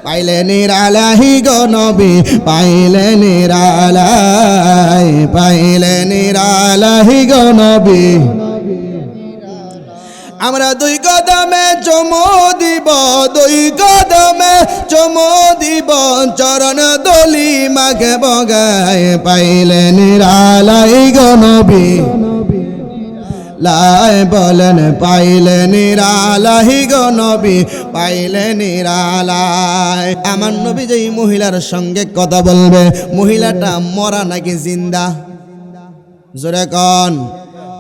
পাইলে নিরালাই গো নবী, পাইলে নিরালাই, পাইলে নিরালাই গো নবী। আমরা দুই কদমে চুমু দিব, দুই কদমে চুমু দিব, চরণ দলি মাগে বগায়, পাইলে নিরালাই গো নবী। লাই বলেন পাইলে নিরালাই গো নবী, পাইলে নিরালাই। আমার নবী যেই মহিলার সঙ্গে কথা বলবে, মহিলাটা মরা নাকি জিন্দা? জোরে কন।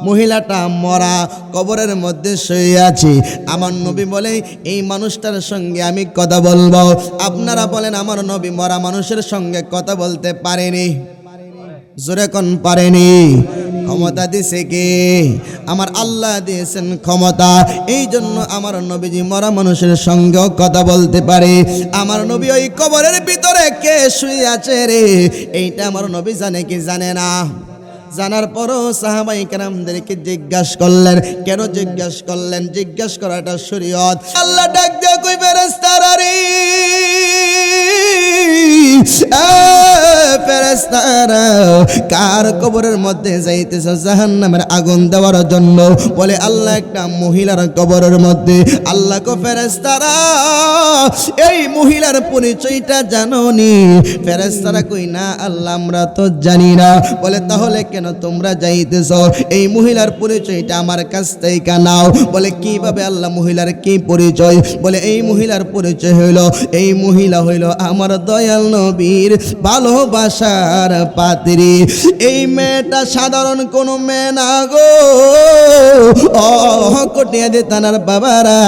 মহিলাটা মরা, কবরের মধ্যে শুয়ে আছে। আমার নবী বলে এই মানুষটার সঙ্গে আমি কথা বলবো। আপনারা বলেন আমার নবী মরা মানুষের সঙ্গে কথা বলতে পারেনি? জোরে কোন পারেনি? ক্ষমতা দিছে কে? আমার আল্লাহ দিয়েছেন ক্ষমতা। এই জন্য আমার নবীজি মরা মানুষের সঙ্গেও কথা বলতে পারে। আমার নবী ওই কবরের ভিতরে কে শুয়ে আছে রে, এইটা আমার নবী জানে কি জানে না? জানার পরও সাহাবায়ে কেরামদেরকে জিজ্ঞাসা করলেন। কেন জিজ্ঞাসা করলেন? জিজ্ঞাসা করাটা শরীয়ত। আল্লাহ ডাক দিয়ে কই ফেরেশতারা রে, ফেরেশতারা কার কবরের মধ্যে যাইতেছ জাহান্নামের আগুন দেওয়ার জন্য? বলে আল্লাহ একটা মহিলার কবরের মধ্যে। আল্লাহ কো ফেরেশতারা এই মহিলার পরিচয়টা জানোনি? ফেরেশতারা কই না আল্লাহ আমরা তো জানি না। বলে তাহলে কেন তোমরা যাইতেছ? এই মহিলার পরিচয়টা আমার কাছ থেকে নাও। বলে কিভাবে আল্লাহ মহিলার কি পরিচয়? বলে এই মহিলার পরিচয় হইল, এই মহিলা হইল আমার দয়াল নবীর ভালোবাসার পাত্রী। এই মেয়েটা সাধারণ কোনো মেয়ে না গো, কটিয়া দে তানার বাবারা।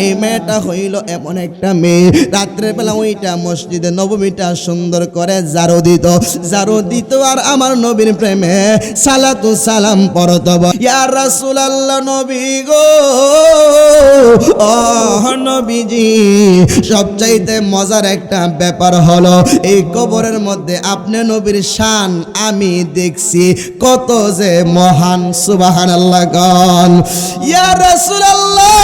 এই মেয়েটা হইল এমন একটা মেয়ে, রাত্রের বেলা ওইটা মসজিদে নববীটা সুন্দর করে ঝাড়ু দিত, ঝাড়ু দিত আর আমার নবীর প্রেমে সালাতু সালাম পড়তব। ইয়া রাসূলুল্লাহ নবী গো, ও নবীজি, সবচাইতে মজার একটা ব্যাপার হলো এই কবরের মধ্যে আপনি নবীর শান আমি দেখছি কত যে মহান। সুবহানাল্লাহ গান। ইয়া রাসূলুল্লাহ,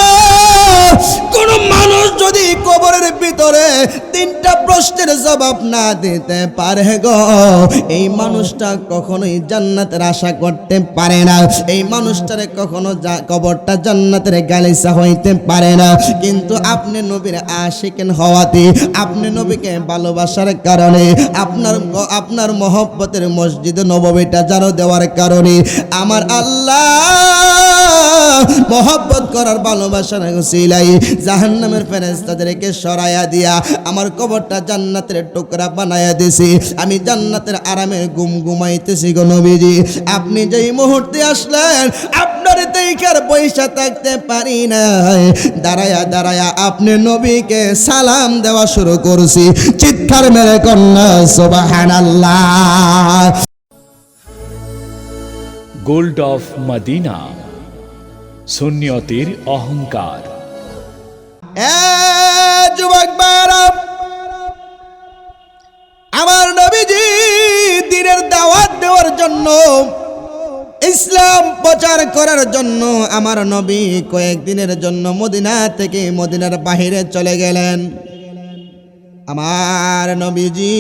কোন মানুষ যদি কবরের ভিতরে তিনটা প্রশ্নের জবাব না দিতে পারে গো, এই মানুষটা কখনোই জান্নাতের আশা করতে পারে না। এই মানুষটার কখনো কবরটা জান্নাতের গালিচা হইতে পারে না। কিন্তু আপনি নবীর আশিকিন হওয়াতে, আপনি নবীকে ভালোবাসার কারণে, আপনার মহব্বতের মসজিদে নববীটা ঝাড়ু দেওয়ার কারণে আমার আল্লাহ মহব্বত করার ভালোবাসার উসিলাই জাহান্নামের ফেরেশতাদেরকে সরাইয়া দিয়া আমার কবরটা জান্নাতের টুকরা বানায়া দিছি। আমি জান্নাতের আরামে ঘুমাইতেছি গো নবীজি। আপনি যেই মুহূর্তে আসলেন আপনার দেখার পয়সা থাকতে পারি না, দাঁড়ায়া দাঁড়ায়া আপনি নবীকে সালাম দেওয়া শুরু করছি। চিৎকার মেরে কন্যা সুবহানাল্লাহ। গোল্ড অফ মদিনা, সুন্নিয়তের অহংকার। যুবক ভাইরা, আমার নবীজি দ্বীনের দাওয়াত দেওয়ার জন্য, ইসলাম প্রচার করার জন্য আমার নবী কয়েকদিনের জন্য মদিনা থেকে মদিনার বাহিরে চলে গেলেন। আমার নবীজি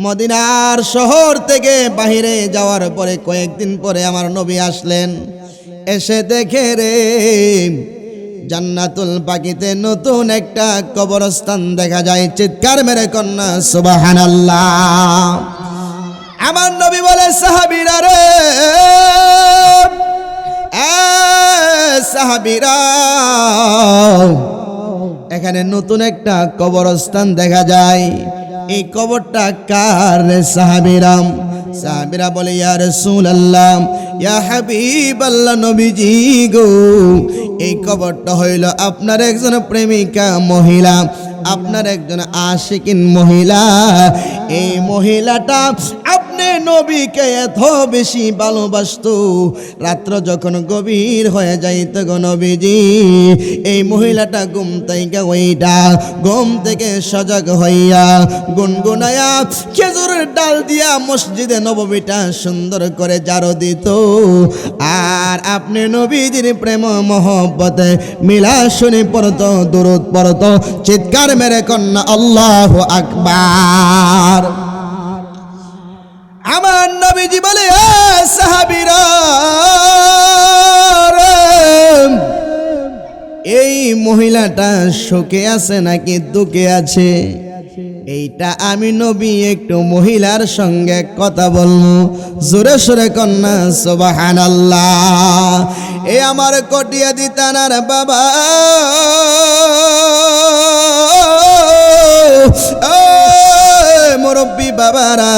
মদিনার শহর থেকে বাহিরে যাওয়ার পরে কয়েকদিন পরে আমার নবী আসলেন। এসে দেখে রে জান্নাতুল বাকিতে নতুন একটা কবরস্থান দেখা যায়। চিৎকার মেরে কন্যা সুবহানাল্লাহ। আমার নবী বলে সাহাবীরা রে, সাহাবীরা এখানে নতুন একটা কবরস্থান দেখা যায়। এই কবরটা কার রে সাহাবীরা? সাহাবীরা বলে ইয়া রাসূলুল্লাহ, ইয়া হাবিবাল্লাহ, নবীজি গো, এই কবরটা হইল আপনার একজন প্রেমিকা মহিলা, আপনার একজন আশিকিন মহিলা। এই মহিলাটা আপনি নবীকে এত বেশি ভালোবাসতো, রাত্র যখন গভীর হয়ে যাইত গো নবীজি, এই মহিলাটা ঘুম থেকে ওইটা ঘুম থেকে সজাগ হইয়া গুনগুনায়া খেজুরের ডাল দিয়া মসজিদে নববীটা সুন্দর করে ঝাড়ু দিত। আর আপনি নবীজির প্রেম মহব্বতে মিলা শুনে পড়ত, দুরূদ পড়ত, চিৎকার মেরে কন্যা আল্লাহু আকবার। আমার নবীজি বলে, এ সাহাবীরা, এই মহিলাটা সুখে আছে নাকি দুঃখে আছে, এইটা আমি নবী একটু মহিলার সঙ্গে কথা বলবো। জোরে সোরে কন্যা সুবহানাল্লাহ। এ আমার কটিয়া দিতানার বাবা, মুরব্বী বাবারা,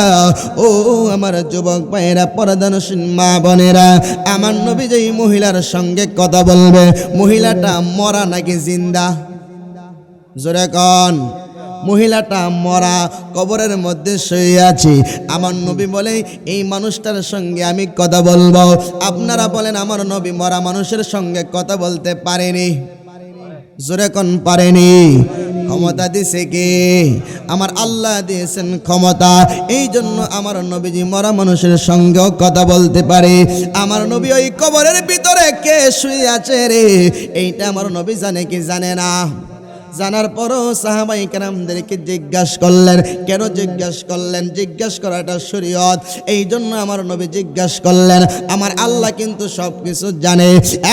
ও আমার যুবক ভাইয়েরা, পর্দানশীল মা বোনেরা, আমার নবী যেই মহিলার সঙ্গে কথা বলবে, মহিলাটা মরা নাকি জিন্দা? জোরে কন। মহিলাটা মরা, কবরের মধ্যে শুয়ে আছে। আমার নবী বলে, এই মানুষটার সঙ্গে আমি কথা বলবো। আপনারা বলেন, আমার নবী মরা মানুষের সঙ্গে কথা বলতে পারেনি? জোরে কোন পারেনি? ক্ষমতা দিছে কে? আমার আল্লাহ দিয়েছেন ক্ষমতা। এই জন্য আমার নবীজি মরা মানুষের সঙ্গেও কথা বলতে পারে। আমার নবী ওই কবরের ভিতরে কে শুয়ে আছে রে, এইটা আমার নবী জানে কি জানে না? জানার পরও সাহাবায়ে কেরামদেরকে জিজ্ঞাসা করলেন। কেন জিজ্ঞাসা করলেন? জিজ্ঞাসা করাটা শরীয়ত, এই জন্য আমার নবী জিজ্ঞাসা করলেন। আমার আল্লাহ কিন্তু সব কিছু জানে।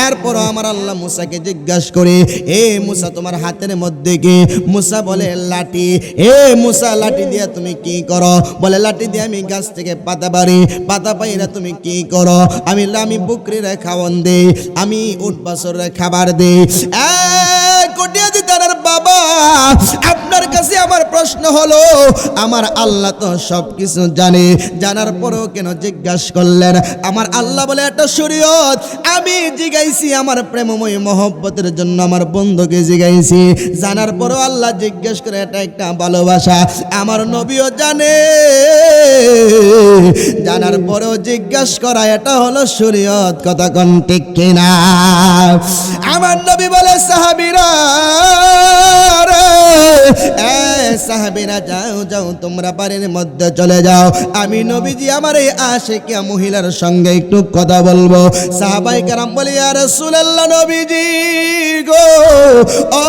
এরপরও আমার আল্লাহ মুসাকে জিজ্ঞাসা করে, এ মুসা, তোমার হাতের মধ্যে কি? মুসা বলে, লাঠি। এ মুসা, লাঠি দিয়ে তুমি কি করো? বলে, লাঠি দিয়ে আমি গাছ থেকে পাতা পারি। পাতা পাইরা তুমি কি করো? আমি বকরিরে খাওয়ান দেই, আমি উট বাছুরে খাবার দেই। কটিয়া দিতার বাবা, আপনার কাছে আমার প্রশ্ন হলো, আমার আল্লাহ তো সব কিছু জানে, জানার পরেও কেন জিজ্ঞাসা করলেন? আমার আল্লাহ বলে, এটা শরীয়ত। আমি জিগাইছি আমার প্রেমময় মহব্বতের জন্য, আমার বন্ধুকে জিগাইছি। জানার পরেও আল্লাহ জিজ্ঞেস করে, এটা একটা ভালোবাসা। আমার নবীও জানে, জানার পরেও জিজ্ঞাসা করা, এটা হলো শরীয়ত। কথা কোন ঠিক কিনা? আমার নবী বলে, সাহাবীরা, সাহাবীরা, যাও যাও, তোমরা বাড়ির মধ্যে চলে যাও। আমি নবীজি আমার এই আশিকিয়া মহিলার সঙ্গে একটু কথা বলবো। সাহাবায়ে কেরাম বলে, ইয়া রাসূলুল্লাহ, নবীজি গো, ও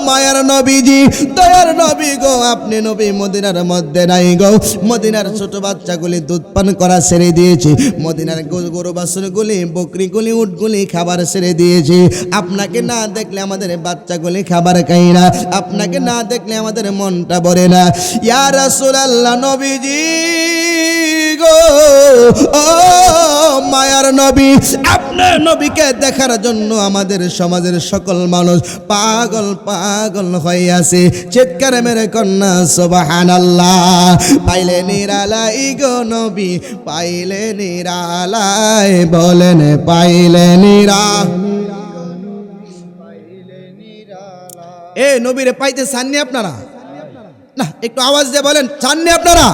মায়ার নবীজি, দয়ার নবী গো, আপনি নবী মদিনার মধ্যে নাই গো। মদিনার ছোট বাচ্চাগুলি দুধ পান করা ছেড়ে দিয়েছে, মদিনার গরু বাছুরগুলি, বকরিগুলি, উটগুলি খাবার ছেড়ে দিয়েছে। আপনাকে না দেখলে আমাদের বাচ্চাগুলি খাবার খায় না, আপনাকে না দেখলে আমাদের মনটা ভরে না। ইয়া রাসূলুল্লাহ, নবীজি গো, ও মায়ার নবী, আপনার নবীকে দেখার জন্য আমাদের সমাজের সকল মানুষ পাগল পাগল হয়ে আছে। চিৎকার মেরে কন্যা সুবহানাল্লাহ। পাইলে নিরালাই গো নবী, পাইলে নিরালাই, বলেন পাইলে নিরা। এ নবীরে পাইতে চাননি আপনারা? না, একটু আওয়াজ দিয়ে বলেন, চাননি আপনারা?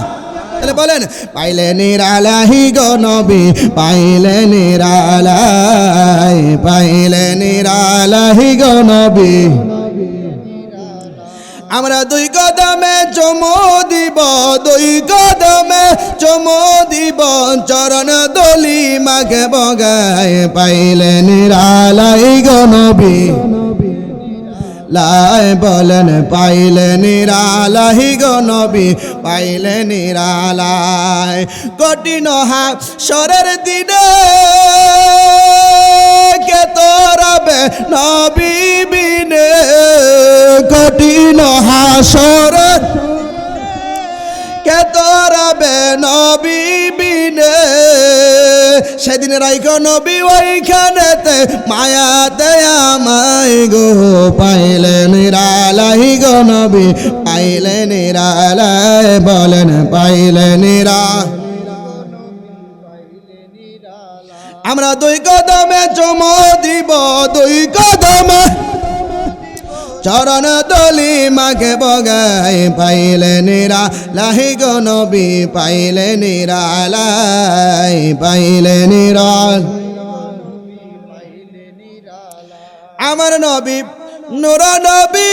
তাহলে বলেন, পাইলে নিরালাই গো নবী, পাইলে নিরালাই, পাইলে নিরালাই গো নবী। আমরা দুই কদমে চুমু দিব, দুই কদমে চুমু দিব, চরণ দলি মাগে বগায়, পাইলে নিরালাই গো নবী। লাই বলেন, পাইলে নিরালাই গো নবী, পাইলে নিরালাই। কঠিন হাসরের দিনে কে তোরাবে নবী বিনে, কঠিন হাসরের কে তোরাবে নবী বিনে। সেদিন রাইখো নবী ওইখানেতে, মায়াতে আমায় গো, পাইলে নিরালাই গো নবী, পাইলে নিরালাই, বলেন পাইলে নিরা। আমরা দুই কদমে চুমু দিব, দুই কদমে চরণ দলি মাকে বগাই পাইলে নিরা লাহি গো নবী পাইলে নিরালাই পাইলে নিরাল আমার নবী নূর নবী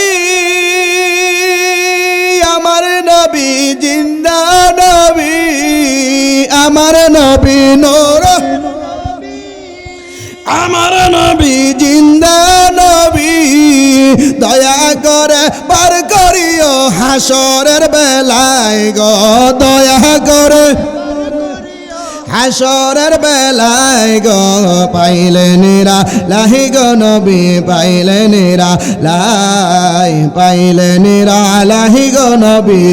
আমার নবী জিন্দা নবী আমার নবী নূর আমার নবী জিন্দা নবী দয়া করে পার করিও হাসরের বেলায় গো দয়া করে হাসরের বেলায় গো পাইলে নিরা লাহি গো নবী পাইলে নিরা লাই পাইলে নিরা লাহি গো নবী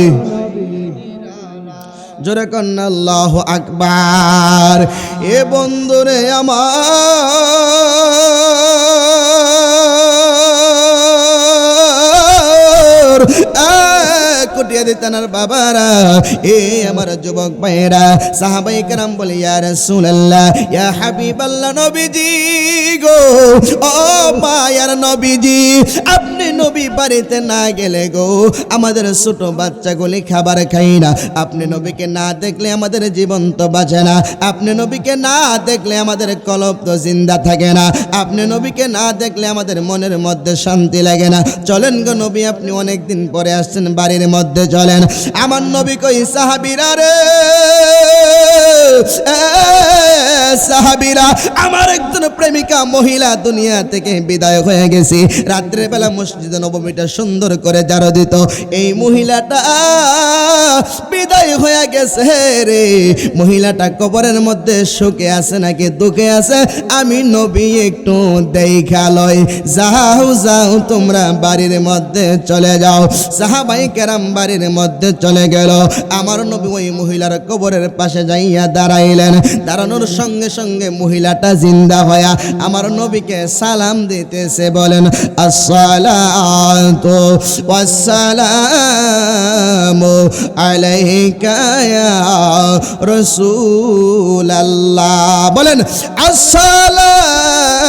জোরে কন্না আল্লাহু আকবার এ বন্ধুরে আমার কুটিয়া দিতানার বাবারা এ আমার যুবক ভাইরা সাহাবায়ে কেরাম বলে ইয়া রাসূলুল্লাহ ইয়া হাবিবাল্লাহ নবীজি গো ও মায়ার নবীজি আপনি নবী বাড়িতে না গেলে গো আমাদের ছোট বাচ্চাগুলি খাবার খাই না আপনি নবীকে না দেখলে আমাদের জীবন তো বাঁচে না আপনি নবীকে না দেখলে আমাদের কলব তো জিন্দা থাকে না আপনি নবীকে না দেখলে আমাদের মনের মধ্যে শান্তি লাগে না চলেন গো নবী আপনি অনেক দিন পরে আসছেন বাড়ির মধ্যে চলেন আমার নবী কই সাহাবীরা রে সাহাবীরা আমার একজন প্রেমিকা মহিলা দুনিয়া থেকে বিদায় হয়ে গেছে রাত্রে বেলা মসজিদে নববীটা সুন্দর করে ঝাড়ু দিত এই মহিলাটা বিদায় হয়ে গেছে রে মহিলাটা কবরের মধ্যে সুখে আছে নাকি দুঃখে আছে আমি নবী একটু দেখা লই যাও যাও তোমরা বাড়ির মধ্যে চলে যাও সাহাবায়ে কেরাম বাড়ির মধ্যে চলে গেল আমার নবী ওই মহিলার কবরের পাশে যাইয়া দাঁড়াইলেন দাঁড়ানোর সঙ্গে সঙ্গে মহিলাটা জিন্দা হয়া আমার নবীকে সালাম দিতেছে বলেন আসসালাতু ওয়াসসালামু আলাইকা ইয়া রাসূলুল্লাহ বলেন আসসালাতু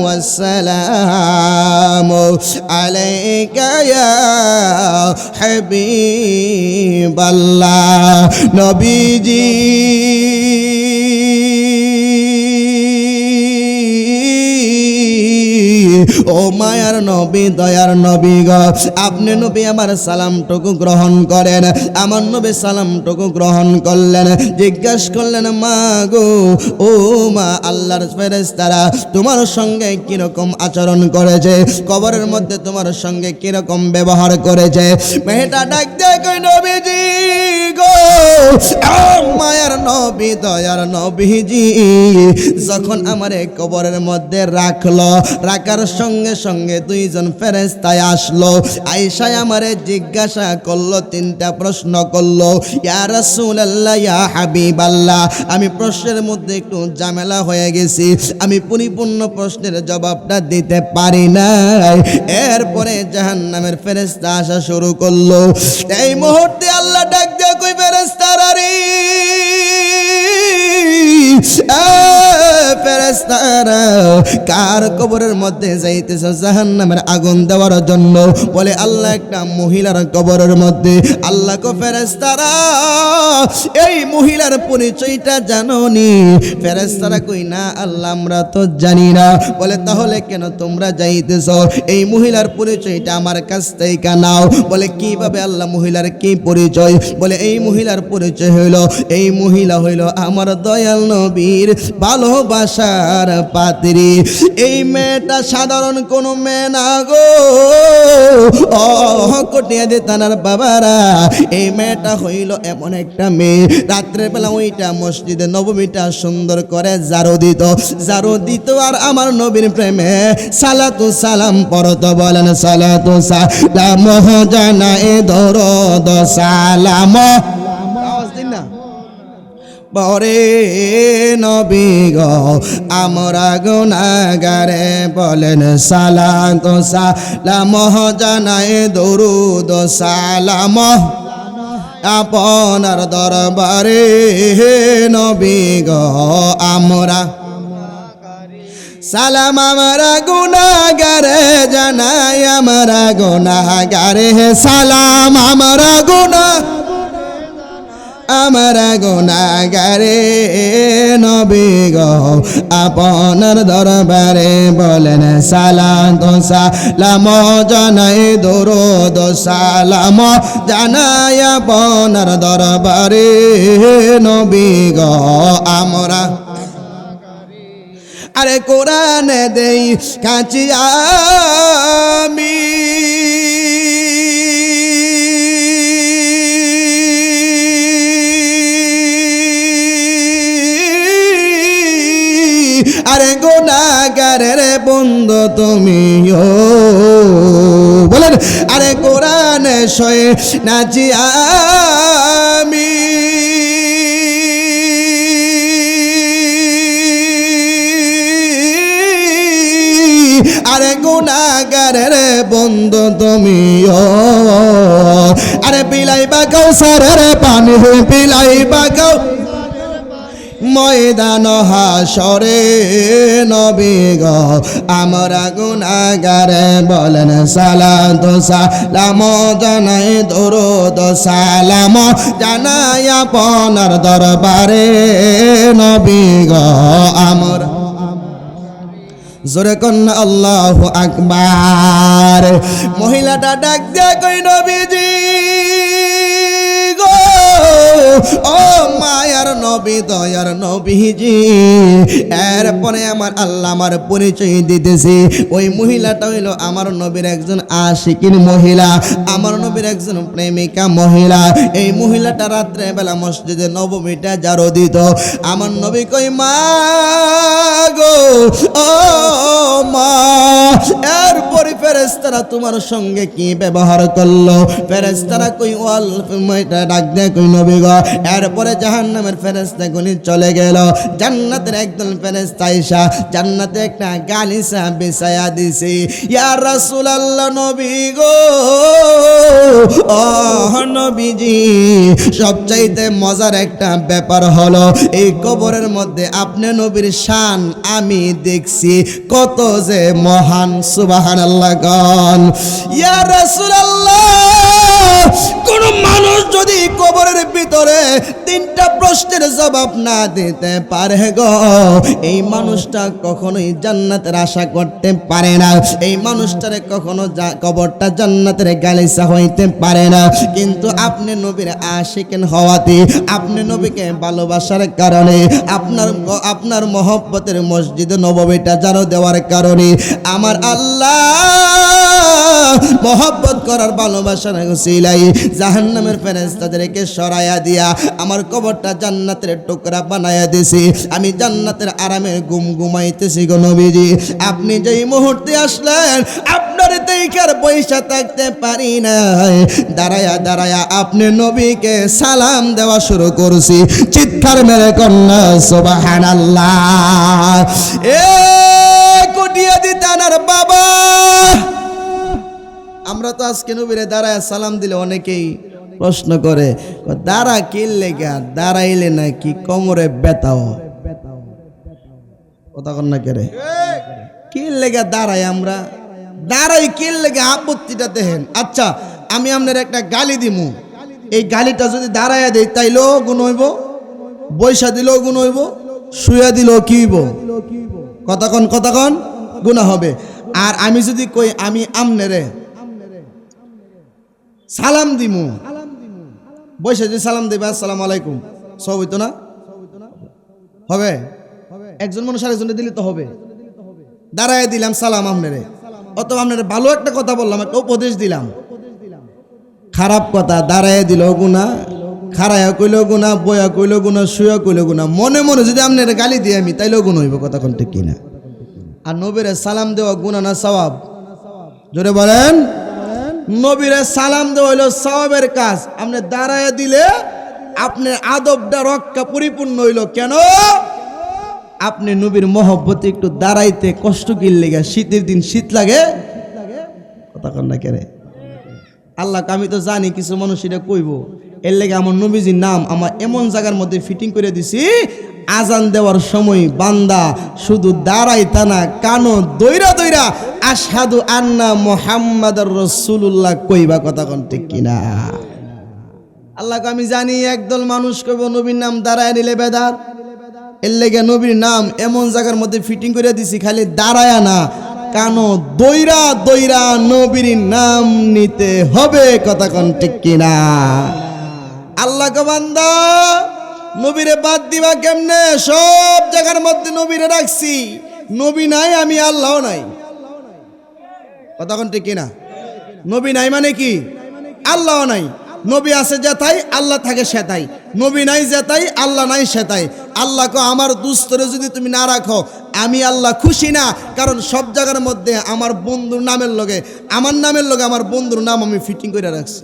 ওয়াসসালামু আলাইকা ইয়া হাবিবাল্লাহ নবীজি ও মায়ার নবী দয়ার নবী গো আপনি নবী আমার সালামটুকু গ্রহণ করেন আমার নবী সালামটুকু গ্রহণ করলেন জিজ্ঞাসা করলেন মা গো ও মা আল্লাহর ফেরেশতারা তোমার সঙ্গে কিরকম আচরণ করেছে কবরের মধ্যে তোমার সঙ্গে কিরকম ব্যবহার করেছে মেয়েটা ডাক দিয়ে কই নবীজি গো মায়ার নবী দয়ার নবীজি যখন আমারে কবরের মধ্যে রাখলো রাখার সঙ্গে সঙ্গে দুইজন ফেরেশতা আসলো আয়েশা আমারে জিজ্ঞাসা করলো তিনটা প্রশ্ন করলো ইয়া রাসূলুল্লাহ ইয়া হাবিবাল্লাহ আমি প্রশ্নের মধ্যে একটু ঝামেলা হয়ে গেছি আমি পরিপূর্ণ প্রশ্নের জবাবটা দিতে পারি না এরপরে জাহান্নামের ফেরেশতা আসা শুরু করলো এই মুহূর্তে আল্লাহ ডাক দিয়ে কই ফেরেশতারা রে ফেরেশতারা কার কবরের মধ্যে যাইতেছ জাহান্নামের আগুন দেওয়ার জন্য বলে আল্লাহ একটা মহিলার কবরের মধ্যে আল্লাহ কো ফেরেশতারা এই মহিলার পরিচয়টা জানোনি ফেরেশতারা কই না আল্লাহ আমরা তো জানি না বলে তাহলে কেন তোমরা যাইতেছ এই মহিলার পরিচয়টা আমার কাছ থেকে নাও বলে কিভাবে আল্লাহ মহিলার কি পরিচয় বলে এই মহিলার পরিচয় হইল এই মহিলা হইল আমার দয়াল নবীর ভালোবাসার পাত্রী এই মেয়েটা সাধারণ কোন মেয়ে না গো ও কটিয়া দে তানার বাবারা এই মেয়েটা হইল এমন একটা মেয়ে রাত্রে বেলা ওইটা মসজিদে নববীটা সুন্দর করে ঝাড়ু দিত আর আমার নবীর প্রেমে সালাতু সালাম পড়তো বলেন সালাতু সালাম জানায়ে দরুদ সালাম আওয়াজ দিন না পরে নবী গো আমরা গুনাহগারে বলেন সালাতু সালাম জানায়ে দরুদ সালাম আপনার দরবারে নবী গো আমরা সালাম আমরা গুনাহগারে জানাই আমরা গুনাহগারে সালাম আমরা গুনাহগারে নবী গো আপনার দরবারে বলেন সালাম জানাই দরুদ সালাম জানাই আপনার দরবারে নবী গো আমরা আরে কোরআনে দেই কাঁচি আমি আরে গুনাহগারের বন্ধু তুমিও বলেন আরে কোরআনে সয়ে নাচি আমি আরে গুনাহগারের বন্ধু তুমিও আরে পিলাইবা কাউসারের পানি পিলাইবা কাউ ময়দান হাসরে নবী গো আমরা গুনাহগারে বলেন সালাম জানাই দরুদ সালাম জানাই আপনার দরবারে নবী গো আমরা জোরে কন্যা আল্লাহু আকবার মহিলাটা ডাক দিয়ে কই নবীজি গো ও মায়ার নবী দয়ার নবীজি এরপরে আমার আল্লাহ আমার পরিচয় দিতেছে ওই মহিলাটা হইল আমার নবীর একজন আশিকিন মহিলা আমার নবীর একজন প্রেমিকা মহিলা এই মহিলাটা রাত্রে বেলা মসজিদে নবমীটা জারো দিত আমার নবী কই মা গো ও মা এরপরে ফেরেশতারা তোমার সঙ্গে কি ব্যবহার করলো ফেরেশতারা কই ওয়াল মেয়েটা ডাক দেয় কই নবী গো এরপরে জাহান্নামের ফেরেশতাগুলি চলে গেল জান্নাতের একদল ফেরেশতা আয়েশা জান্নাতে একটা গালিসা বিছায়া দিছে ইয়া রাসূলুল্লাহ নবী গো ও নবীজি সবচাইতে মজার একটা ব্যাপার হলো এই কবরের মধ্যে আপনি নবীর শান আমি দেখছি কত যে মহান সুবহানাল্লাহ গান ইয়া রাসূলুল্লাহ কোন মানুষ যদি কবরের ভিতরে তিনটা প্রশ্নের জবাব না দিতে পারে গো এই মানুষটা কখনোই জান্নাতের আশা করতে পারে না এই মানুষটারে কখনো কবরটা জান্নাতের গালিসা হইতে পারে না কিন্তু আপনি নবীর আশিকিন হওয়াতে আপনি নবীকে ভালোবাসার কারণে আপনার মহব্বতের মসজিদে নববীটা জারো দেওয়ার কারণে আমার আল্লাহ মহব্বত করার ভালোবাসার উসিলাই জাহান্নামের ফেরেশতাদেরকে সরায়া দিয়া আমার কবরটা জান্নাতের টুকরা বানায়া দিছি আমি জান্নাতের আরামে ঘুমাইতেছি গো নবীজি আপনি যেই মুহূর্তে আসলেন আপনার দেখার পয়সা থাকতে পারি না দাঁড়ায়া আপনি নবীকে সালাম দেওয়া শুরু করছি চিৎকার মেরে কন্যা সুবহানাল্লাহ এ কুটিয়া দিতানার বাবা আমরা তো আজকে নবীরে দাঁড়ায় সালাম দিলে অনেকেই প্রশ্ন করে দাঁড়া কি লেগা দাঁড়াইলে নাকি কোমরে ব্যথাও কথা কন না কেরে কি লেগা দাঁড়াই আমরা দাঁড়াই কি লেগা আপত্তিটা দেখেন আচ্ছা আমি আপনার একটা গালি দিমু এই গালিটা যদি দাঁড়াইয়া দেই তাইলেও গুণ হইব বৈশা দিলেও গুণ হইব শুয়া দিলেও কি হইব কথা কন গুনাহ হবে আর আমি যদি কই আমি আমনেরে সালাম দিমু বসে যদি সালাম দেবে আসসালামু আলাইকুম সব হইতো না হবে একজন মানুষ আরেকজনে দিলে তো হবে দাঁড়ায় দিলাম সালাম আপনারে অথবা আপনারে ভালো একটা কথা বললাম একটা উপদেশ দিলাম খারাপ কথা দাঁড়ায় দিল গুনাহ খাড়ায়া কইল গুনাহ বয়া কইল গুনাহ শুয়া কইল গুনাহ মনে মনে যদি আপনারে গালি দিয়ে আমি তাইলেও গুনাহ হইব কথা কোন ঠিক কিনা আর নবীরে সালাম দেওয়া গুনাহ না সওয়াব জোরে বলেন নবীরে সালাম দেওয়া হইল সওয়াবের কাজ আপনি দাঁড়ায় দিলে আপনার আদবটা রক্ষা পরিপূর্ণ হইল কেন আপনি নবীর মহব্বতে একটু দাঁড়াইতে কষ্ট কি লাগে শীতের দিন শীত লাগে কথা কন না কেরে আল্লাহ আমি তো জানি কিছু মানুষ এটা কইব এর লেগে আমার নবীজির নাম আমার এমন জায়গার মধ্যে ফিটিং করে দিছি আজান দেওয়ার সময় বান্দা শুধু দাঁড়াইতা না, কানো দইরা দইরা আশহাদু আন্না মুহাম্মাদুর রাসূলুল্লাহ কইবা, কথা কোন ঠিক কিনা? আল্লাহকে আমি জানি একদল মানুষ কইব নবীর নাম দাঁড়ায় নিলে বেদাত, এর লেগে নবীর নাম এমন জায়গার মধ্যে ফিটিং করে দিছি খালি দাঁড়ায়া না, কানো দইরা দইরা নবীর নাম নিতে হবে, কথা কোন ঠিক কিনা? আল্লাহকে বান্দা নবীরে বাদ দিবা কেমনে? সব জায়গার মধ্যে নবীরে রাখছি, নবী নাই আমি আল্লাহ নাই, কথা কোন ঠিক কিনা? নবী নাই মানে কি? আল্লাহ নাই। নবী আছে যেতাই আল্লাহ থাকে সেতাই, নবী নাই যেতাই আল্লাহ নাই সেতাই। আল্লাহকে আমার দুস্তরে যদি তুমি না রাখো আমি আল্লাহ খুশি না, কারণ সব জায়গার মধ্যে আমার বন্ধুর নামের লগে আমার নামের লগে আমার বন্ধুর নাম আমি ফিটিং করে রাখছি,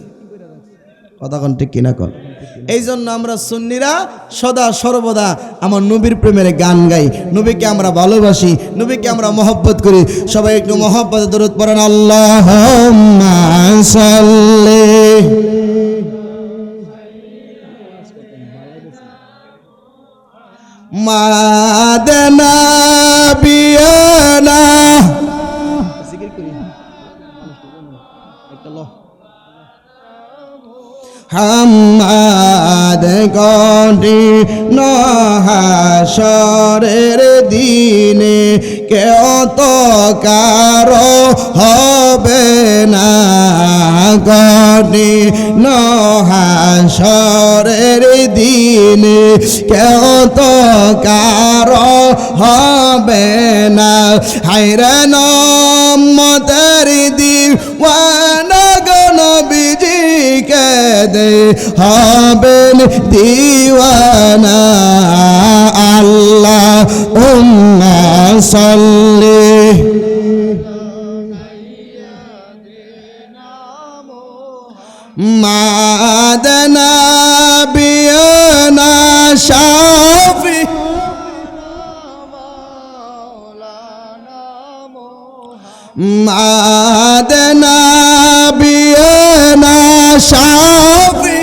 কথা কোন ঠিক কিনা কর? এই জন্য আমরা সুন্নিরা সদা সর্বদা আমার নবীর প্রেমের গান গাই, নবীকে আমরা ভালোবাসি, নবীকে আমরা মহব্বত করি। সবাই একটু মহব্বত দরুদ পড়েন, আল্লাহুম্মা সাল্লি মাদানা বিয়ানা হাম্মাদ গডি নহাশরের দিনে কেউ তো কারো হবে না, গডি নহাশরের দিনে কেউ তো কারো হবে না। হায়রে নমতের দিওয়ানা নবীজি কে দে হবেন দিওয়ানা। আল্লাহুম্মা সাল্লি মাদানা বিয়ানা শাফি মাদানা বিয়ানা শাফি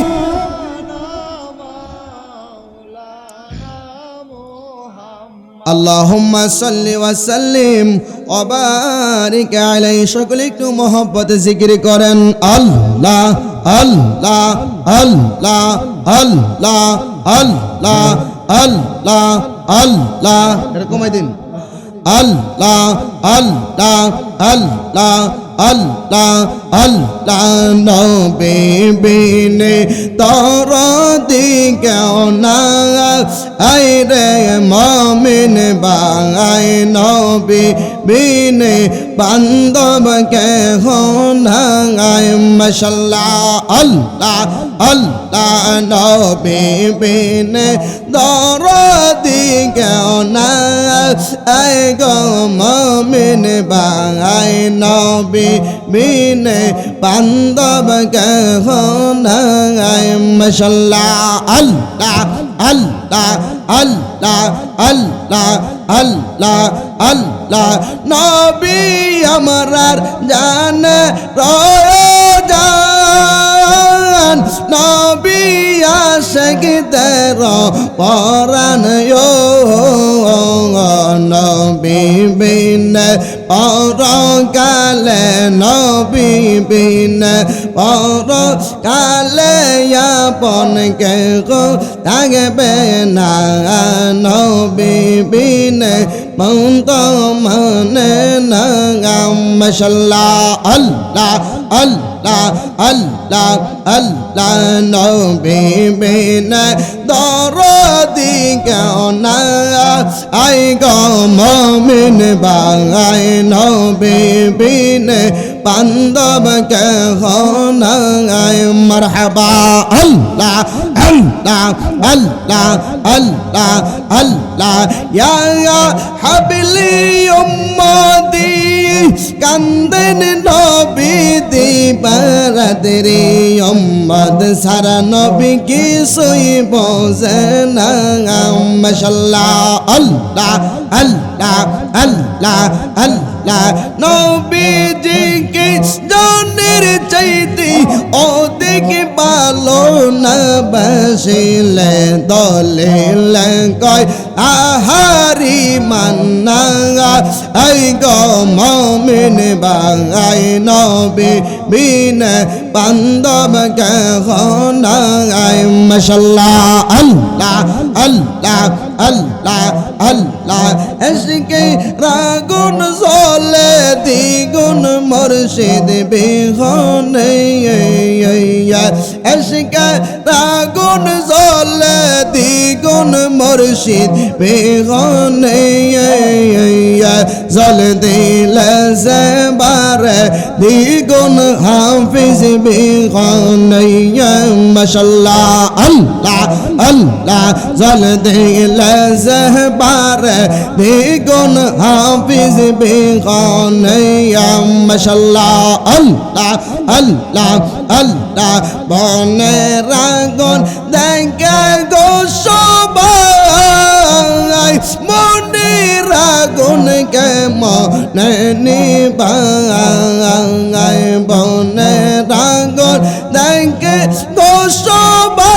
আল্লাহুম্মা সাল্লি ওয়া সাল্লিম ওয়া বারিক আলাইহি। সকলে একটু মহব্বতে জিকির করেন, আল্লাহ আল্লাহ আল্লাহ আল্লাহ আল্লাহ আল্লাহ আল্লাহ। এটা কমাই দিন, আল্লাহ আল্লাহ আল্লাহ আল্লাহ আল্লাহ। নবী বিনে তোর দিকেও না আই রে মুমিন বাঙাই, নবী বিনে বান্ধব কে হোনাই। মাশাআল্লাহ আল্লাহ আল্লাহ। নবী বিনে তোর দিকেও না আই গো মুমিন বাঙাই, নবী বিনে বান্ধব কে হোনাই। মাশাআল্লাহ আল্লাহ আল্লাহ আল্লাহ আল্লাহ আল্লাহ আল্লাহ। নবী আমরার জানে রয়োজান, নবী আশিকদের পরাণ নবী বিনে পরকালে, নবী বিনে পরকালে আপন কে গো থাকবে না, নবী বিনে মন তো মানে না। মাশাআল্লাহ আল্লাহ আল্লাহ আল্লাহ আল্লাহ। নবী বিনে দরদি কেউ না আই গো মুমিন বাঙাই, নবী বিনে বান্ধব কে হোনাই। মারহাবা আল্লাহ আল্লাহ আল্লাহ আল্লাহ আল্লাহ। ইয়া হাবিলি উম্মতি কান্দেন নবী দিবারাদরি, উম্মত সারা নবী কি সই বোঝে না। মাশাআল্লাহ আল্লাহ আল্লাহ আল্লাহ আল্লাহ। নবীজি কি জানের চাইতে অধিক ভালো না বাসিলে দলিল কয় আহারি মান্না আই গো মুমিন বাঙাই নবী বিন বান্দব গহনাই মাশাআল্লাহ আল্লাহ আল্লাহ আল্লাহ আল্লাহ এসকে রাগুন জ্বলে দ্বিগুণ মুর্শিদ বিহনে এসকে রাগুন জ্বলে দ্বিগুণ মুর্শিদ বিহনে জল দিলে সেবারে দ্বিগুণ হাফিজ বিহনে মাশাআল্লাহ আল্লাহ আল্লাহ জল দিলে সেবারে দ্বিগুণ হাফিজ বিহনে মাশাআল্লাহ আল্লাহ আল্লাহ আল্লাহ বনে রাগুন দেখে গো সবাই মনে রাগুন কে মনে নিবাই বনে রাগুন দেখে গো সবাই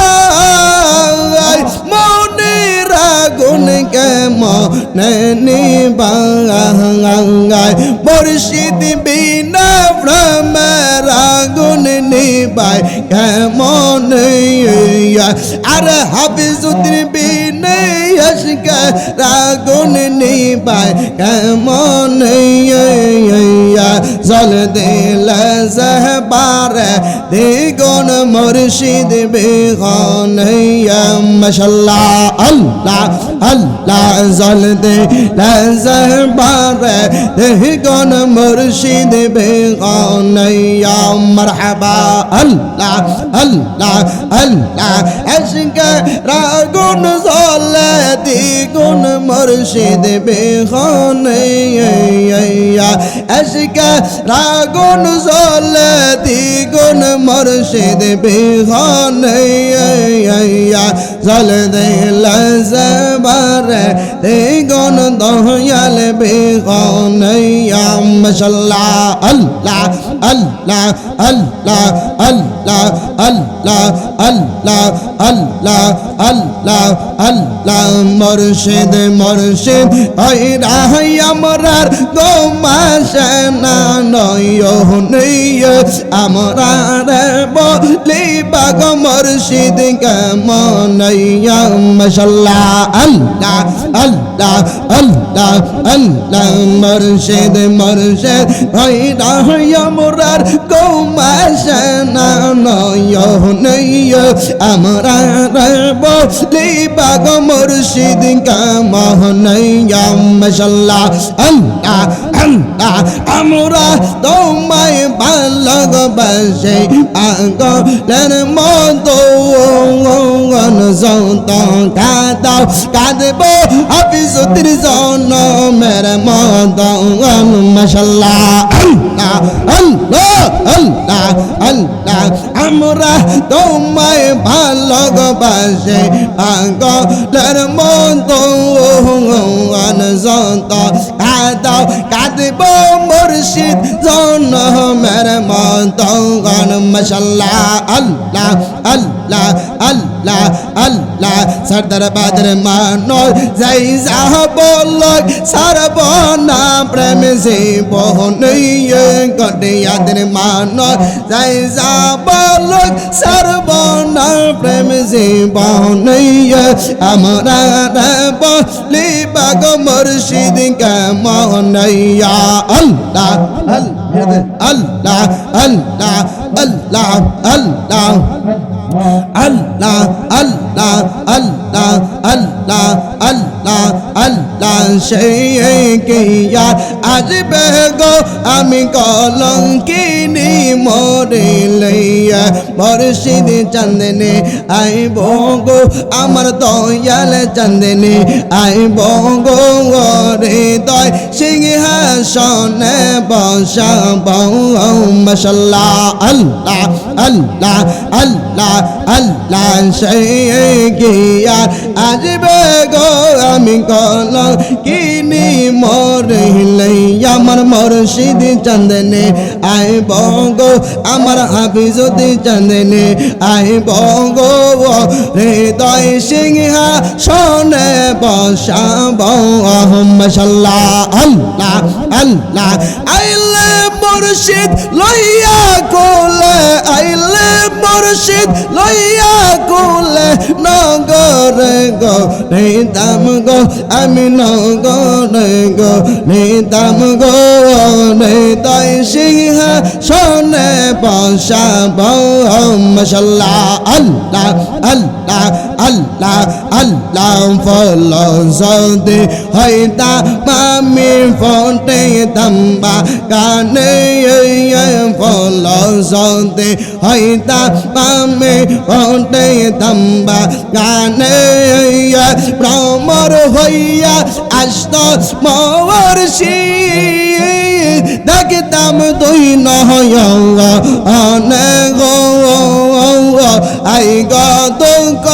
মনে রাগুন কে মনে নিবাই মুর্শিদ বিনা ভ্রমে রাগুন নিবাই কেমন আর হাফিজুদ্দিন বিনে আশকে রাগুন নিবাই কেমন জল দিলে সেবারে দ্বিগুণ মুর্শিদ বিহনে মাশাআল্লাহ আল্লাহ আল্লাহ জল দিলে সেবারে দ্বিগুণ মুর্শিদ বিহনে মারহাবা আল্লাহ আল্লাহ আল্লাহ এসকে রাগুন জ্বলে দ্বিগুণ মুর্শিদ বিহনে এসকে রাগুন জ্বলে দ্বিগুণ মুর্শিদ বিহনে জল দিলে সেবারে দ্বিগুণ দয়াল বিহনে মাশাআল্লাহ আল্লাহ আল্লাহ আল্লাহ আল্লাহ আল্লাহ আল্লাহ আল্লাহ আল্লাহ আল্লাহ মুর্শিদ মুর্শিদ ওই রাহাই আমরার গোমাশে না নয়নে আমরার বলি বাগ মুর্শিদ কেমন মাশাআল্লাহ আল্লাহ আল্লাহ আল্লাহ আল্লাহ মুর্শিদ মুর্শিদ ওই রাহাই আমরার গোমাশে না নয়নে আমরার বলি বাগ মুর্শিদ কেমন মাশাআল্লাহ আল্লাহ আল্লাহ আমরা তোমায় ভালোবাসি পাগলের মতো যত কাঁদাও কাঁদব হাফিজুদ্দিন জনমের মতো মাশাআল্লাহ আল্লাহ আল্লাহ আল্লাহ আল্লাহ আমরা তোমায় ভালোবাসি পাগলের মতো যত কাঁদাও কাঁদব মুর্শিদ জনমের মতো মাশাআল্লাহ আল্লাহ আল্লাহ আল্লাহ আল্লাহ সরদার বাদর মানো যাই যাহ বলক সর্বনা প্রেম সে বহনইয়ে গডিয়াদের মানো যাই যা বলক সর্বনা প্রেম সে বহনইয়ে আমরা বলি বাগ মুর্শিদ কেমন আল্লাহ আল্লাহ আল্লাহ আল্লাহ আল্লাহ আল্লাহ আল্লাহ আল্লাহ আল্লাহ আল্লাহ আল্লাহ সেই কিয়া আসবে গো আমি কলঙ্কিনী মরিলে মুর্শিদ চন্দনে আইব গো আমার দয়াল চন্দনে আইব গো হৃদয় সিংহাসনে বসাব মাশাআল্লাহ আল্লাহ আল্লাহ আল্লাহ আল্লাহ সেই দেখিয়া আসবে গো আমি কল কিনি মরলে আমার মুর্শিদ চাঁদনে আইব গো আমার হাফিজুদ্দিন চাঁদনে আইব গো হৃদয় সিংহা শোনে বসাব মাশাআল্লাহ আল্লাহ আল্লাহ আইলে মুর্শিদ লইয়া কোলে আইলে মুর্শিদ লইয়া কোলে নগরে গো নিতাম গো আমি নগরে গো নিতাম গো হৃদয় সিংহা শোনে বসাব মাশাআল্লাহ আল্লাহ আল্লাহ আল্লাহ আল্লাহ ফল যদি হইতা মামি ফোটে তাম্বা কানে ফল যদি হইতা মামি ফোটে তাম্বা কানে ভ্রমর হইয়া আসত মহর্ষি দেখতাম দুই নয় অনে গো আই গদক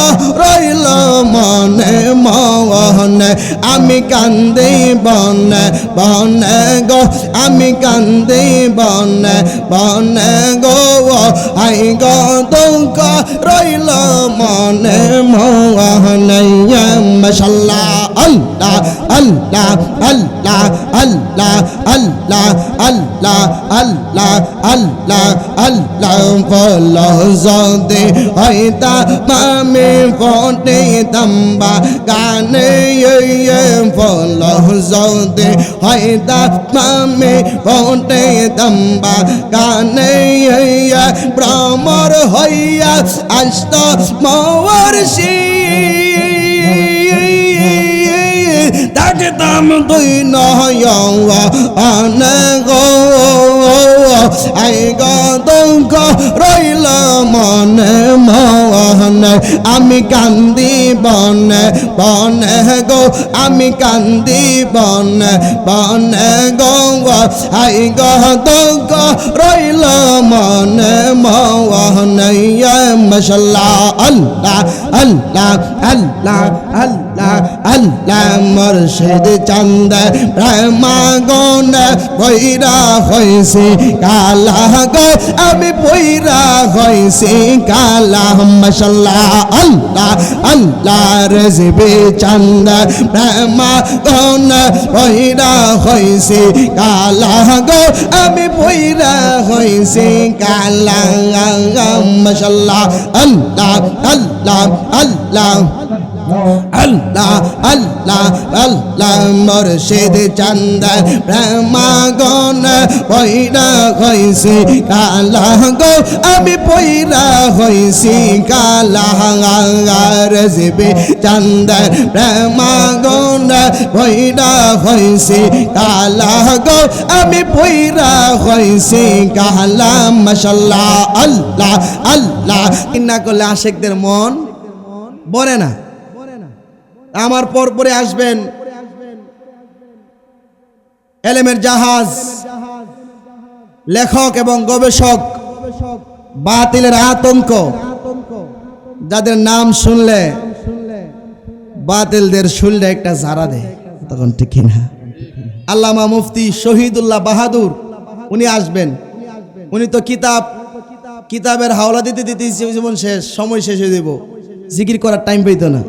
রইল মনে মনে আমি কান্দি বনে বনে গো আমি কান্দি বনে বনে গো আই গদক রইল মনে মনে মাশাআল্লাহ আল্লাহ আল্লাহ আল্লাহ আল্লাহ আল্লাহ আল্লাহ আল্লাহ আল্লাহ আল্লাহ ফল যদি হইতা মামি ফোটে তাম্বা গানে ফল যদি হইতা মামি ফোটে তাম্বা গানে ভ্রমর হইয়া আসত মহর্ষি দেখতাম দুই নয় অনে গো আই গদক রইল মনে মনে আমি কান্দি বনে বনে গো আমি কান্দি বনে বনে গো আই গদক রইল মনে মনে মাশাআল্লাহ আল্লাহ আল্লাহ আল্লাহ আল্লাহ আল্লাহ মুর্শিদ চাঁদ প্রেমাগন বৈরা হইছি কালা গো আমি বৈরা হইছি কালা মাশাআল্লাহ আল্লাহ আল্লাহ রেজবি চাঁদ প্রেমাগন বৈরা হইছি কালা গো আমি বৈরা হইছি কালা মাশাআল্লাহ আল্লাহ আল্লাহ আল্লাহ আল্লাহ আল্লাহ আল্লাহ মুর্শিদ চাঁদ প্রেমাগন পয়রা হইছি কালা গো আমি পয়রা হইছি কালা রেজবি চাঁদ প্রেমাগন পয়রা হইছি কালা গো আমি পয়রা হইছি কালা মাশাআল্লাহ আল্লাহ আল্লাহ কিন্না করলে আশিকদের মন ভরে না। আমার পর পরে আসবেন এলেমের জাহাজ লেখক এবং গবেষক বাতিলের আতঙ্ক, যাদের নাম শুনলে বাতিলদের শুনলে একটা ঝাড়া দেয়, তখন ঠিক না। আল্লামা মুফতি শহীদুল্লাহ বাহাদুর উনি আসবেন। উনি তো কিতাবের হাওলা দিতে দিতে জীবন শেষ, সময় শেষ হয়ে দেব, জিকির করার টাইম পেত না।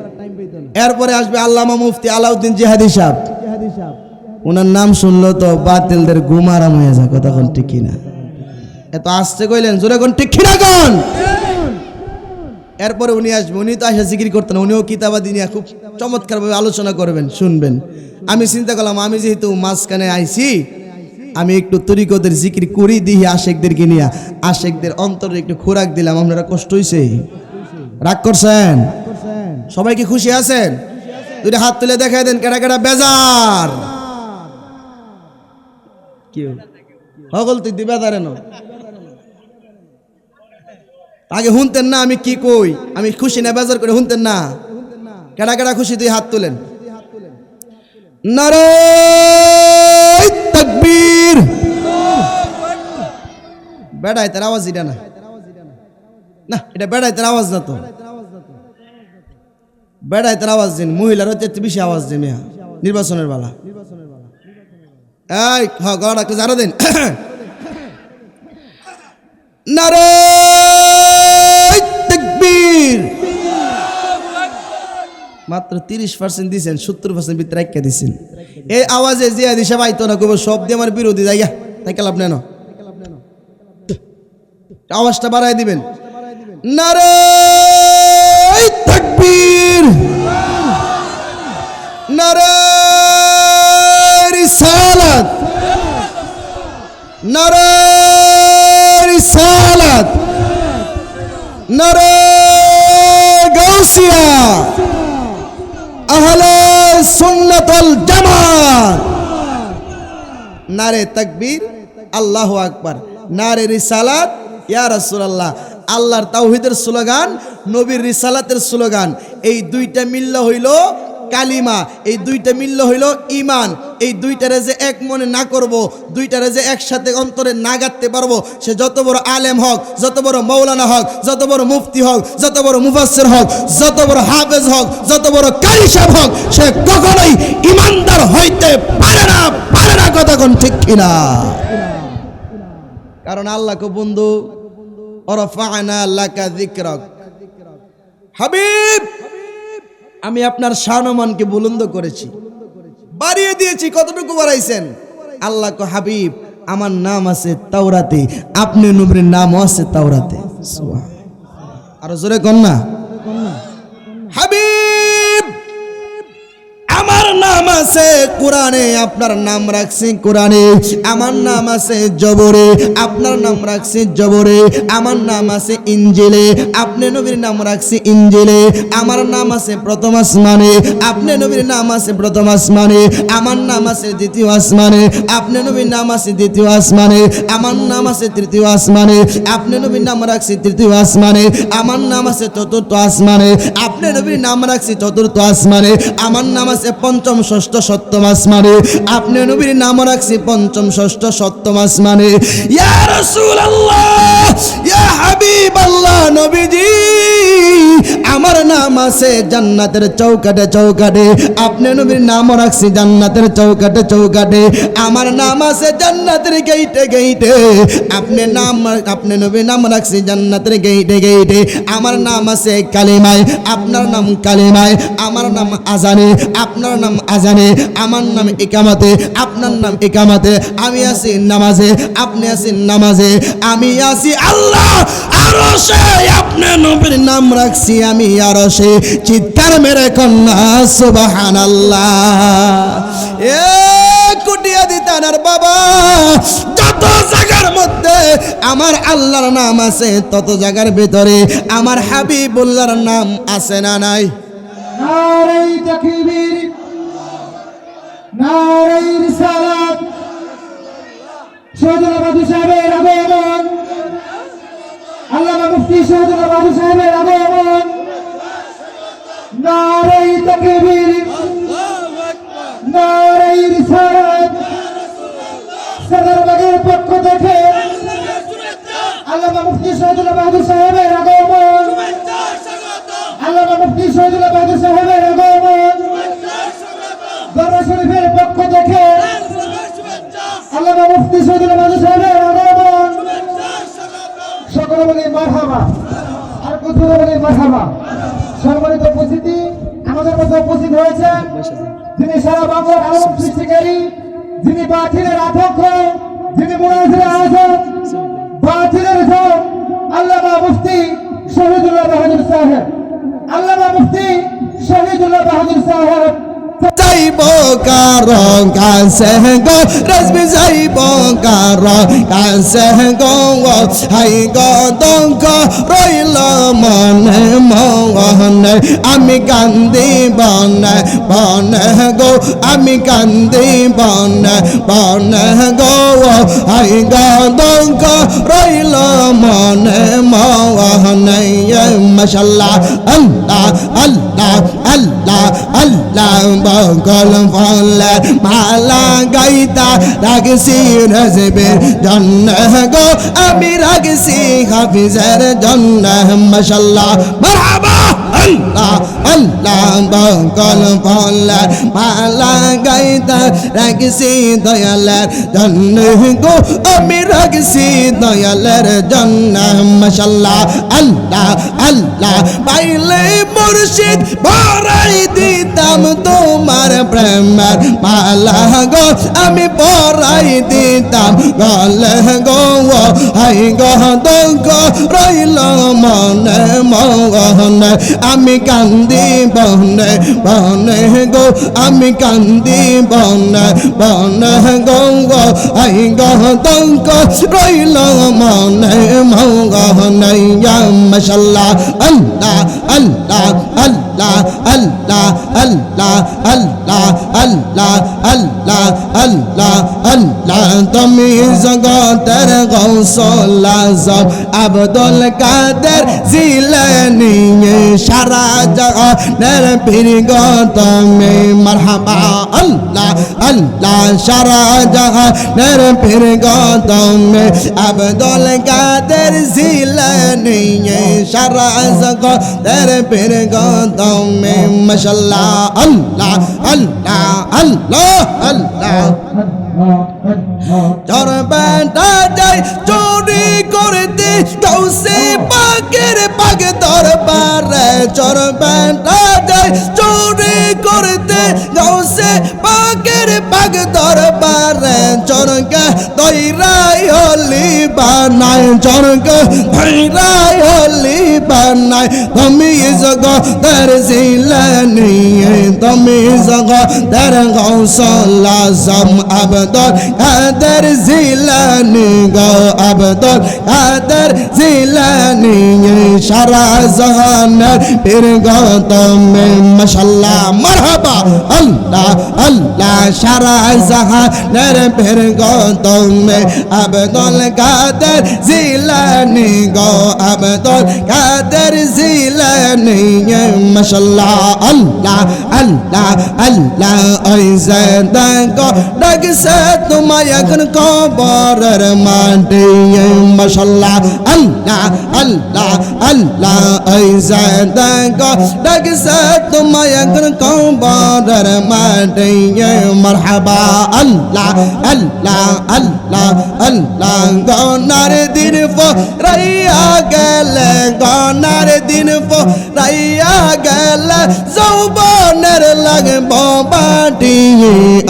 এরপরে আসবে আল্লামা মুফতি আলাউদ্দিন জিহাদি সাহেব, ওনার নাম শুনলো তো বাতিলদের ঘুম আরাম হয়ে যায়, তখন ঠিক না। এত আসতে কইলেন জোরে কোন ঠিক না কোন। এরপরে উনি আসবে, উনি তো আসে জিকির করতেন, উনিও কিতাবাদি নিয়ে খুব চমৎকারভাবে আলোচনা করবেন, শুনবেন। আমি চিন্তা করলাম আমি যেহেতু মাঝখানে আইছি, আমি একটু তরিকতের জিকির করি দিই আশেকদেরকে নিয়ে, আশেকদের অন্তরে একটু খোরাক দিলাম। আপনারা কষ্ট হয়েছে, রাগ করছেন? সবাই কি খুশি আছেন? দুইটা হাত তুলে দেখাই দেন কেডা কেডা বেজার। হগল তুই দিবে দাঁড়ানো আগে শুনতেন না আমি কি কই, আমি খুশি না বেজার করে শুনতেন না? কেডা কেডা খুশি তুই হাত তুলেন। নারে তাকবীর। বেড়াই তার আওয়াজ এটা না, না এটা বেড়াই তার আওয়াজ না তো। বেড়ায় তার আওয়াজ দিন, মহিলার হচ্ছে বেশি আওয়াজ দিন নির্বাচনের বেলা। এই গড় একটা জানো দিন। নারে তাকবীর। মাত্র 30% দিয়েছেন, 70% ভিতরে রেখে দিয়েছেন। এই আওয়াজে জিয়া দিশা পাইতো না, কবে সব দিয়ে আমার বিরোধী জায়গা তাই লাভ নেন, আওয়াজটা বাড়াই দিবেন। নারে তাকবীর, নারে রিসালাত, নারে রিসালাত, নারে গাউসিয়া, আহলে সুন্নাত ওয়াল জামাত। নারে তাকবীর, আল্লাহু আকবার, নারে রিসালাত, ইয়া রাসূলুল্লাহ। আল্লাহর তাওহীদের স্লোগান, নবীর রিসালাতের স্লোগান, এই দুইটা মিললে হইল কালিমা, এই দুইটা মিললে হইল ঈমান। এই দুইটারে যে এক মনে না করব, দুইটারে যে একসাথে অন্তরে না গাঁথতে পারবো, সে যত বড় আলেম হোক, যত বড় মৌলানা হোক, যত বড় মুফতি হোক, যত বড় মুফাসসির হোক, যত বড় হাফেজ হোক, যত বড় কারি সাহেব হোক, সে কখনোই ঈমানদার হইতে পারে না, পারে না। কথা কোন ঠিক কিনা? কারণ আল্লাহ কো বন্ধু ওয়ারাফা'না লাকা যিকরাক, হাবিব আমি আপনার শানমানকে বুলন্দ করেছি, বাড়িয়ে দিয়েছি। কতটুকু বাড়াইছেন? আল্লাহ কো হাবিব আমার নাম আছে তাওরাতে, আপনি নবীর নামও আছে তাওরাতে। সুবহান। আর জোরে কোন না, হাবিব আমার নাম আছে কোরআনে, আপনার নাম রাখছি কোরআনে। আমার নাম আছে জবরে, আপনার নাম রাখছি জবরে। আমার নাম আছে ইনজিলে, আপনি নবীর নাম রাখছি ইনজিলে। আমার নাম আছে প্রথম আসমানে, আপনি নবীর নাম আছে প্রথম আসমানে। আমার নাম আছে দ্বিতীয় আসমানে, আপনি নবীর নাম আছে দ্বিতীয় আসমানে। আমার নাম আছে তৃতীয় আসমানে, আপনি নবীর নাম রাখছি তৃতীয় আসমানে। আমার নাম আছে চতুর্থ আসমানে, আপনি নবীর নাম রাখছি চতুর্থ আসমানে। আমার নাম আছে পঞ্চম ষষ্ঠ সপ্তম আসমানে, আপনি নবীর নাম রাখছি পঞ্চম ষষ্ঠ সপ্তম আসমানে। ইয়া রাসূলুল্লাহ, ইয়া হাবিবাল্লাহ, নবীজি আমার নাম আছে জান্নাতের চৌকাটে চৌকাটে, আপনি নবীর নাম রাখছি জান্নাতের চৌকাটে চৌকাটে। আমার নাম আছে জান্নাতের গেইটে গেইটে, আপনি নবীর নাম রাখছি জান্নাতের গেইটে গেইটে। আমার নাম আছে কালিমায়, আপনার নাম কালিমায়। আমার নাম আজানে, আপনার নাম আজানে। আমার নাম ইকামাতে, আপনার নাম ইকামাতে। আমি আছি নামাজে, আপনি আছেন নামাজে। আমি আছি আল্লাহ আরশে, আপনি নবীর নাম রাখছি আমি আরশে। চিৎকার মেরে কন্যা সুবহানাল্লাহ। এ কুটিয়া দিতেন আর বাবা, যত জায়গার মধ্যে আমার আল্লাহর নাম আছে, তত জায়গার ভিতরে আমার হাবিবুল্লাহর নাম আছে না নাই? নারে তাকবীর, নারে রিসালাত, শহীদুল্লাহ বাদু সাহেবের আগমন, আল্লামা মুফতি শহীদুল্লাহ বাদু সাহেবের আগমন। নারে তাকবীর, নারে রিসালাত, সদরবাগের পক্ষ থেকে আল্লামা মুফতি শহীদুল্লাহ বাদু সাহেবের আগমন, আল্লামা মুফতি শহীদুল্লাহ বাদু সাহেবের আগমন। দরবার শরীফের পক্ষ থেকে আল্লামা মুফতি শহীদুল্লাহ বাদু সাহেবের আগমন। সকলে বলি মারহাবা, আর কিছু বলি মারহাবা। সম্মানিত উপস্থিতি, আমাদের মধ্যে উপস্থিত হয়েছে যিনি সারা বাংলার আলোক সৃষ্টিকারী, যিনি বাতিলের আতঙ্ক, যিনি মুনাফিরের আয়োজন, বাতিলের ঝড়, আল্লামা মুফতি শহীদুল্লাহ বাহাদুর সাহেব। আল্লামা মুফতি শহীদুল্লাহ বাহাদুর সাহেব যাইব কারণ কাছে গো, রসমি যাইব কারণ কাছে গো, হাই গো দঙ্ক রইল মনে মনে। আমি কান্দি বনে বনে গো, আমি কান্দি বনে বনে গো, হাই গো দঙ্ক রইল মনে মনে। মাশাআল্লাহ, আল্লাহ আল্লাহ আল্লাহ আল্লাহ। বগল ফলে মালা গাইতা রাগসি নজবের জন্য গো, আমি রাগসি হাফিজের জন্য। মাশাআল্লাহ, মারহাবা। আল্লাহ আল্লাহ বকল বলার মালা গাইতা রাখছি দয়ালের জন্য গো আমি রাখছি দয়ালের জন্য মাশাআল্লাহ আল্লাহ আল্লাহ পাইলে মুর্শিদ পরাই দিতাম তোমার প্রেমের মালা গো আমি পরাই দিতাম গলে গো হাই গো দঙ্গ রইল মনে মনে আমি কান্দি বনে বনে গো আমি কান্দি বনে বনে গো হাই গো দঙ্গ রইল মনে মনে ইয়া মাশাআল্লাহ আল্লাহ আল্লাহ আল্লাহ আল্লাহ আল্লাহ আল্লাহ আল্লাহ আল্লাহ আল্লাহ আল্লাহ তুমি জগতের গৌসুল আজম আব্দুল কাদের জিলানী সারা জগতের পীর গো তুমি মারহাবা আল্লাহ আল্লাহ সারা জগতের পীর গো তুমি আব্দুল কাদের জিলানী সারা জগতের পীর গো তুমি মাশাআল্লাহ আল্লাহ আল্লাহ আল্লাহ আল্লাহ চর বেটা যাই চুরি করতে কৌসে পাকের পাক দরবারে চর বেটা যাই চুরি করতে কৌসে পাকের পাক দরবারে চরকে দইরাই হলি বানাই চরকে দইরাই হলি বানাই তুমি জগতের জিলানী তুমি জগতের গৌসুল আজম আব্দুল কাদের জিলানী গো আব্দুল কাদের জিলানী সারা জাহানের পীর গো তুমি মাশাআল্লাহ মারহাবা আল্লাহ আল্লাহ সারা জাহানের পীর গো তুমি আব্দুল কাদের জিলানী গো আব্দুল কাদের জিলানী মাশাআল্লাহ আল্লাহ আল্লাহ আল্লাহ ওই জাদা ডাকছে তোমায় এখন কবরের মাটি মাশাআল্লাহ আল্লাহ আল্লাহ আল্লাহ ওই জাদা ডাকছে তোমায় এখন কবরের মাটি মারহাবা আল্লাহ আল্লাহ আল্লাহ আল্লাহ গনার দিন রাইয়া গেলে গনার দিন রাইয়া গেলে যৌবনের লাগব বাটি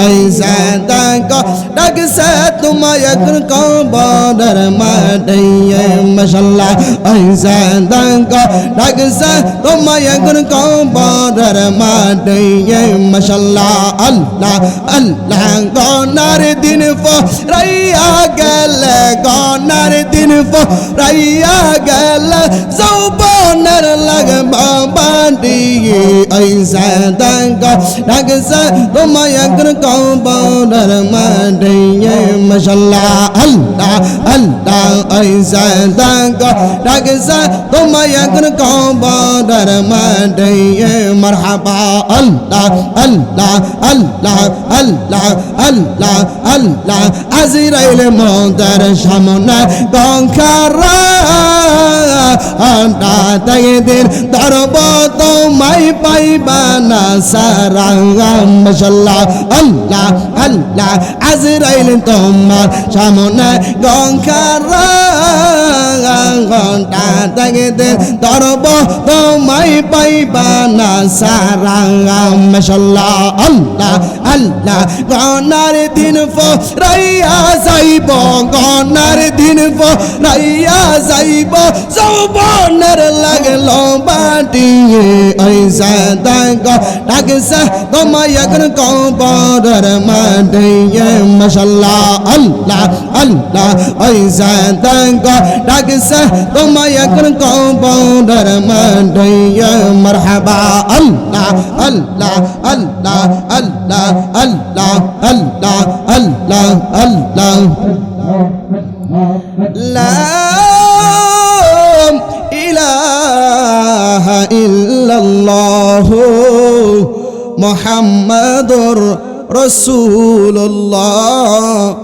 ऐसा तक डग से तुम एक कबूतर माटिए मशाल्लाह ऐसा तक डग से तुम एक कबूतर माटिए मशाल्लाह अल्लाह अल्लाह गनार दिन रैया गले गनार दिन रैया गले ज़ुबानर लग बाटी ऐसा तक डग से तुम एक कबूतर माटिए मशाल्लाह अल्लाह अल्लाह ऐसा तक डग से तुम एक कबूतर माटिए मरहबा अल्लाह अल्लाह अल्लाह अल्लाह अल्लाह अल्लाह आजिराइल मोदर सामने गंखारा आंटा तगदिर दरब तुम्हाई पाइबा ना सारा माशाल्लाह अल्लाह अल्लाह आजिराइल तुम्हार सामने गंखारा घंटा तगदिर दरब तुम्हाई पाइबा ना सारा माशाल्लाह अल्लाह अल्लाह गनार दिन राइया जाइब गनार दिन राइया जाइब যৌবনের লাগলো বাটি ऐसा तक डाक से তোমায় এখন কবরের মাটিए মাশাআল্লাহ अल्लाह अल्लाह ऐसा तक डाक से তোমায় এখন কবরের মাটিए मरहबा अल्लाह अल्लाह अल्लाह अल्लाह अल्लाह अल्लाह अल्लाह अल्लाह لا إله إلا الله محمد رسول الله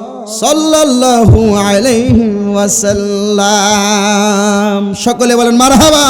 صلى الله عليه وسلم সকলে বলেন মারহাবা।